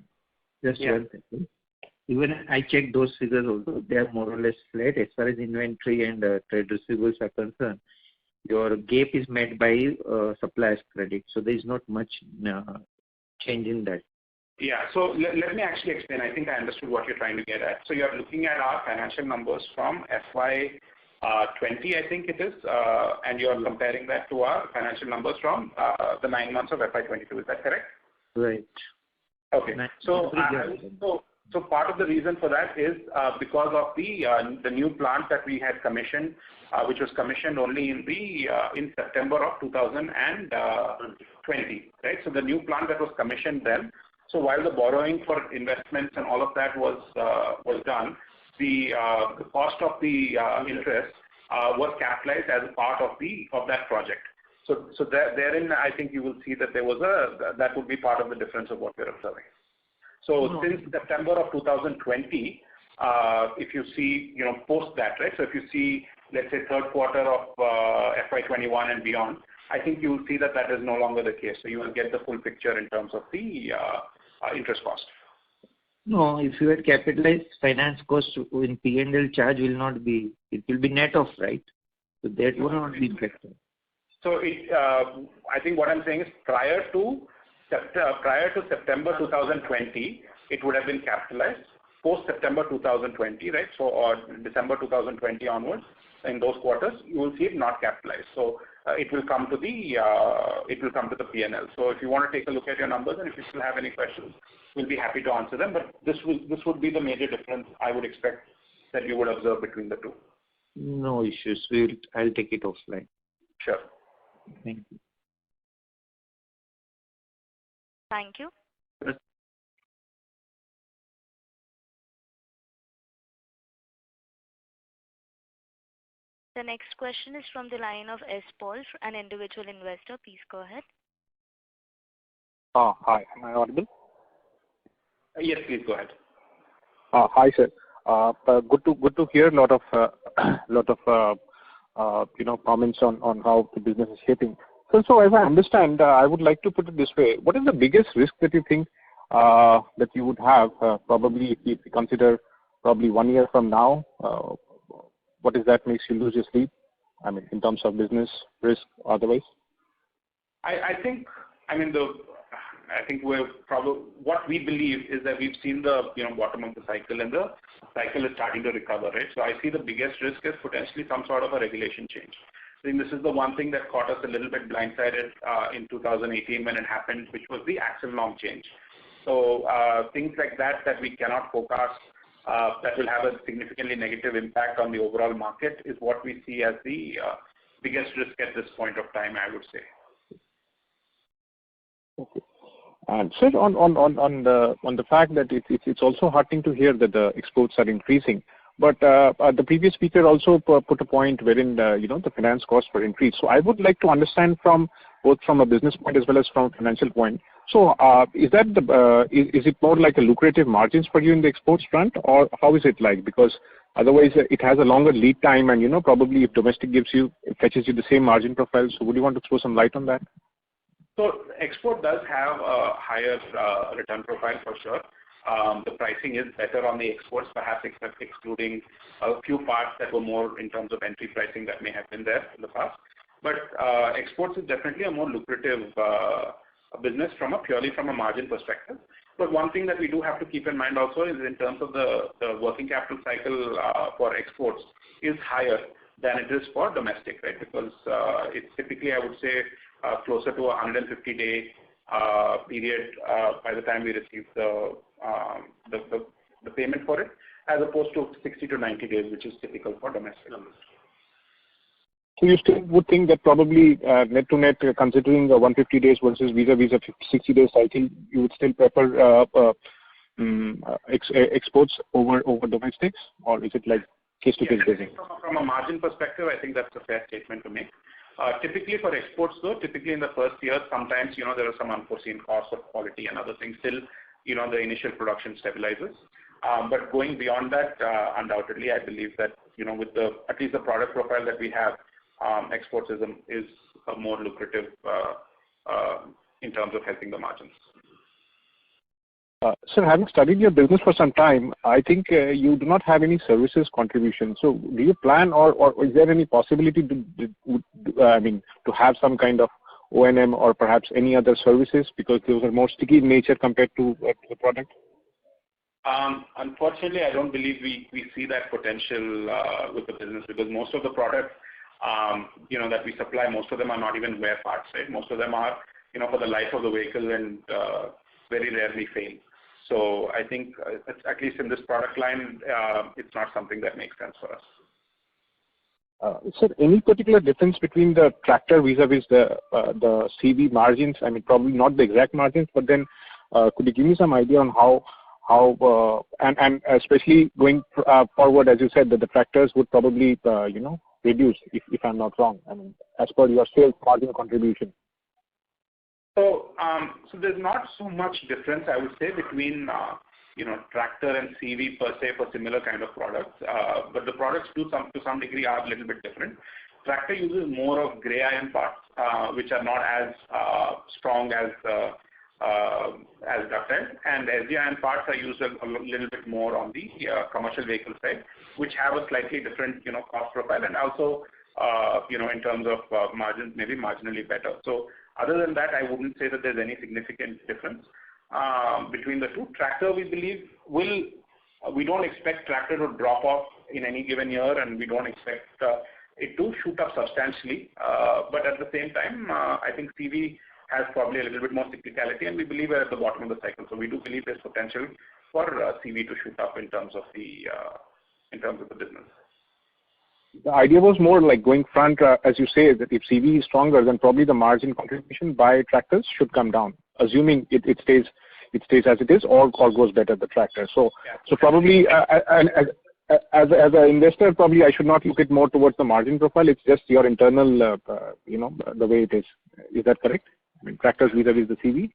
Even I checked those figures also, they are more or less flat as far as inventory and trade receivables are concerned. Your gap is met by suppliers credit, so there is not much change in that. Yeah, so let me actually explain. I think I understood what you're trying to get at. So you're looking at our financial numbers from FY20, I think it is, and you're comparing that to our financial numbers from the 9 months of FY22. Is that correct? Right. Okay. So part of the reason for that is because of the new plant that we had commissioned, which was commissioned only in September of 2020, right? So the new plant that was commissioned then. So while the borrowing for investments and all of that was done, the cost of the interest was capitalized as a part of that project. So therein, I think you will see that that would be part of the difference of what we're observing. So since September of 2020, if you see, post that, right? So if you see, let's say, third quarter of FY21 and beyond, I think you will see that is no longer the case. So you will get the full picture in terms of the interest cost. No, if you had capitalized finance cost in P&L charge will not be, it will be net off, right? So that will not be impacted. So I think what I'm saying is prior to September 2020, it would have been capitalized. Post September 2020, right? So or December 2020 onwards, in those quarters, you will see it not capitalized. So it will come to the P&L. So if you want to take a look at your numbers, and if you still have any questions, we'll be happy to answer them. But this would be the major difference I would expect that you would observe between the two. No issues. I'll take it offline. Sure. Thank you. Thank you. The next question is from the line of S. Paul, an individual investor. Please go ahead. Hi. Am I audible? Yes, please go ahead. Hi, sir. Good to hear a lot of comments on how the business is shaping. So as I understand, I would like to put it this way: what is the biggest risk that you think that you would have, probably if you consider probably 1 year from now? What is that makes you lose your sleep? I mean, in terms of business risk, otherwise. I think we're probably, what we believe is that we've seen the bottom of the cycle, and the cycle is starting to recover, right? So I see the biggest risk is potentially some sort of a regulation change. I think this is the one thing that caught us a little bit blindsided in 2018 when it happened, which was the axle norm change. So things like that we cannot forecast, that will have a significantly negative impact on the overall market, is what we see as the biggest risk at this point of time, I would say. Okay. And sir, on the fact that it's also heartening to hear that the exports are increasing. But the previous speaker also put a point wherein the finance costs were increased. So I would like to understand from both from a business point as well as from a financial point. So is it more like a lucrative margins for you in the exports front, or how is it like? Because otherwise it has a longer lead time, and probably if domestic fetches you the same margin profile. So would you want to throw some light on that? So export does have a higher return profile for sure. The pricing is better on the exports, perhaps excluding a few parts that were more in terms of entry pricing that may have been there in the past. But exports is definitely a more lucrative business purely from a margin perspective. But one thing that we do have to keep in mind also is in terms of the working capital cycle for exports is higher than it is for domestic, right? Because it's typically, I would say, closer to a 150-day period by the time we receive the payment for it, as opposed to 60 to 90 days, which is typical for domestic. So you still would think that probably net to net, considering the 150 days versus vis-a-vis a 60-day cycle, you would still prefer exports over domestics, or is it like case-to-case basis? From a margin perspective, I think that's a fair statement to make. Typically for exports though, in the first year, sometimes, there are some unforeseen costs of quality and other things till, the initial production stabilizes. But going beyond that, undoubtedly, I believe that, with at least the product profile that we have, exports is a more lucrative in terms of helping the margins. Sir, having studied your business for some time, I think you do not have any services contribution. So do you plan or is there any possibility to have some kind of O&M or perhaps any other services, because those are more sticky in nature compared to the product? Unfortunately, I don't believe we see that potential with the business, because most of the products that we supply, most of them are not even wear parts, right? Most of them are for the life of the vehicle and very rarely fail. So I think at least in this product line, it's not something that makes sense for us. Sir, any particular difference between the tractor vis-a-vis the CV margins? I mean, probably not the exact margins, but then could you give me some idea on how and especially going forward, as you said, that the tractors would probably reduce, if I'm not wrong, I mean, as per your sales margin contribution. So there's not so much difference, I would say, between tractor and CV per se for similar kind of products. But the products to some degree are a little bit different. Tractor uses more of gray iron parts, which are not as strong as ductile, and SG iron parts are used a little bit more on the commercial vehicle side, which have a slightly different cost profile, and also in terms of margins, maybe marginally better. So other than that, I wouldn't say that there's any significant difference between the two. Tractor, we believe, we don't expect tractor to drop off in any given year, and we don't expect it to shoot up substantially. But at the same time, I think CV has probably a little bit more cyclicality, and we believe we're at the bottom of the cycle. So we do believe there's potential for CV to shoot up in terms of the business. The idea was more like going front, as you say, that if CV is stronger, then probably the margin contribution by tractors should come down, assuming it stays as it is, or goes better the tractor. So probably as an investor, probably I should not look it more towards the margin profile. It's just your internal, the way it is. Is that correct? I mean, tractors vis-a-vis the CV.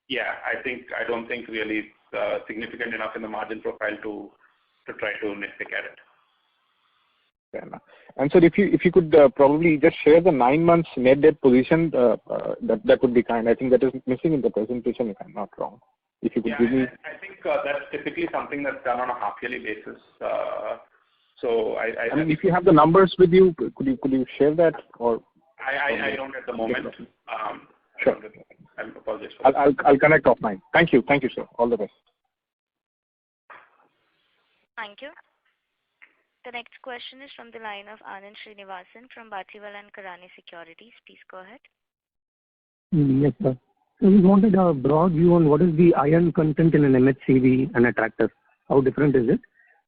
Yeah, I don't think really it's significant enough in the margin profile to try to nitpick at it. Fair enough. And so if you could probably just share the 9 months net debt position, that would be kind. I think that is missing in the presentation, if I'm not wrong. If you could give me. I think that's typically something that's done on a half-yearly basis. So I mean, if you have the numbers with you, could you share that, or? I don't at the moment. Sure. I apologize for that. I'll connect offline. Thank you, sir. All the best. Thank you. The next question is from the line of Anand Srinivasan from Batlivala and Karani Securities. Please go ahead. Yes, sir. So we wanted a broad view on what is the iron content in an MHCV and a tractor. How different is it?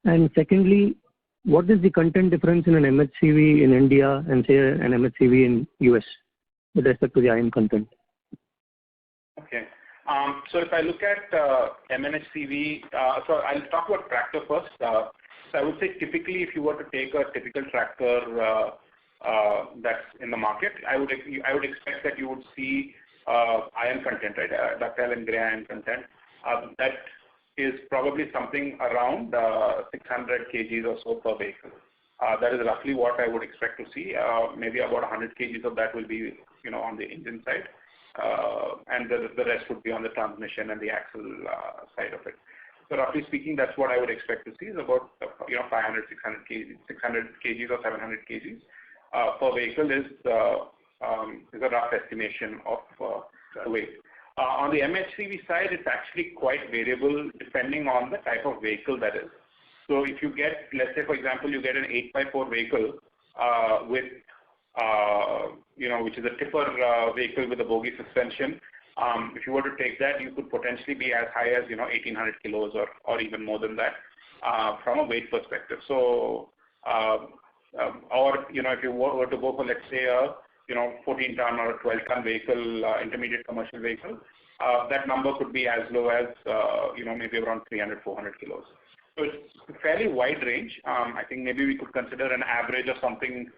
And secondly, what is the content difference in an MHCV in India and say an MHCV in US with respect to the iron content? Okay. So if I look at MHCV, so I'll talk about tractor first. I would say typically if you were to take a typical tractor that's in the market, I would expect that you would see iron content, right? Ductile and gray iron content. That is probably something around 600 kgs or so per vehicle. That is roughly what I would expect to see. Maybe about 100 kgs of that will be, on the engine side, and the rest would be on the transmission and the axle side of it. So roughly speaking, that's what I would expect to see is about 500, 600 kgs or 700 kgs per vehicle is a rough estimation of the weight. On the MHCV side, it's actually quite variable depending on the type of vehicle that is. So if you get, let's say for example, you get an 8x4 vehicle with, which is a tipper vehicle with a bogie suspension. If you were to take that, you could potentially be as high as 1,800 kilos or even more than that from a weight perspective. So, or if you were to go for, let's say, a 14-ton or a 12-ton vehicle, intermediate commercial vehicle, that number could be as low as maybe around 300, 400 kilos. So it's a fairly wide range. I think maybe we could consider an average of something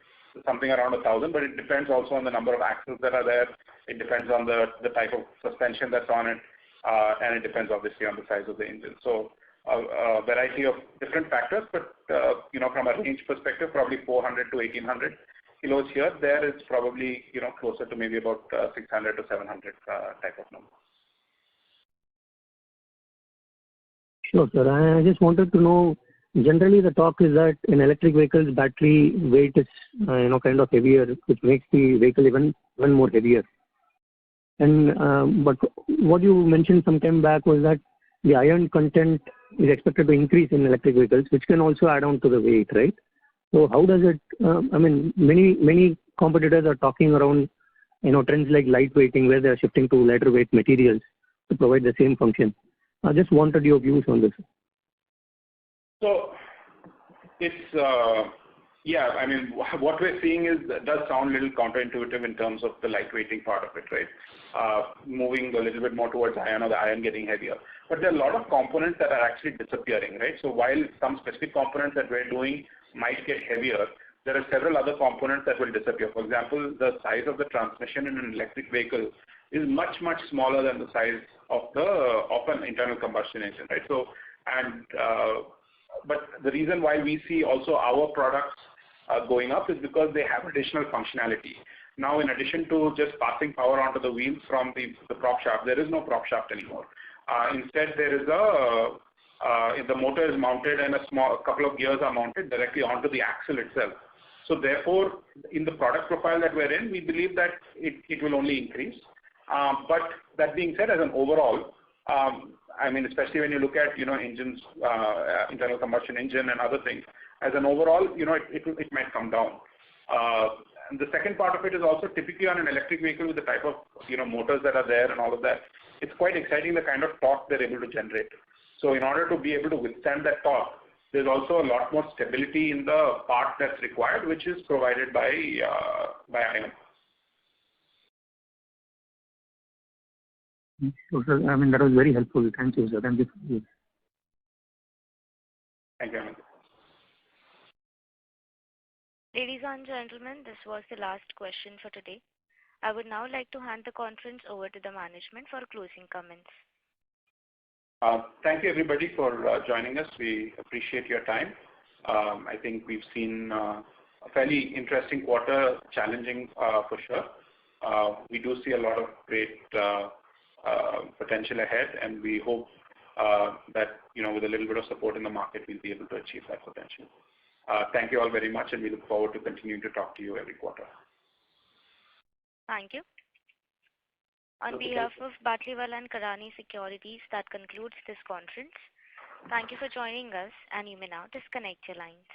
around 1,000, but it depends also on the number of axles that are there. It depends on the type of suspension that's on it, and it depends obviously on the size of the engine. So a variety of different factors, but from a range perspective, probably 400 to 1,800 kilos here. There is probably closer to maybe about 600 to 700 type of number. Sure, sir. I just wanted to know, generally the talk is that in electric vehicles, battery weight is, kind of heavier, which makes the vehicle even more heavier. And but what you mentioned some time back was that the iron content is expected to increase in electric vehicles, which can also add on to the weight, right? So how does it? Many competitors are talking around, trends like lightweighting, where they are shifting to lighter weight materials to provide the same function. I just wanted your views on this. So it's what we're seeing does sound a little counterintuitive in terms of the lightweighting part of it, right? Moving a little bit more towards iron, or the iron getting heavier. But there are a lot of components that are actually disappearing, right? So while some specific components that we're doing might get heavier, there are several other components that will disappear. For example, the size of the transmission in an electric vehicle is much, much smaller than the size of an internal combustion engine, right? So, but the reason why we see also our products going up is because they have additional functionality. Now, in addition to just passing power onto the wheels from the prop shaft, there is no prop shaft anymore. Instead, there is the motor is mounted and a couple of gears are mounted directly onto the axle itself. So therefore, in the product profile that we're in, we believe that it will only increase. But that being said, as an overall, especially when you look at engines, internal combustion engine and other things, as an overall, it might come down. And the second part of it is also typically on an electric vehicle with the type of motors that are there and all of that. It's quite exciting the kind of torque they're able to generate. So in order to be able to withstand that torque, there's also a lot more stability in the part that's required, which is provided by iron. Sure, sir. That was very helpful. Thank you, sir. Thank you. Thank you, Anand. Ladies and gentlemen, this was the last question for today. I would now like to hand the conference over to the management for closing comments. Thank you, everybody, for joining us. We appreciate your time. I think we've seen a fairly interesting quarter, challenging for sure. We do see a lot of great potential ahead, and we hope that with a little bit of support in the market, we'll be able to achieve that potential. Thank you all very much, and we look forward to continuing to talk to you every quarter. Thank you. On behalf of Batlivala and Karani Securities, that concludes this conference. Thank you for joining us, and you may now disconnect your lines.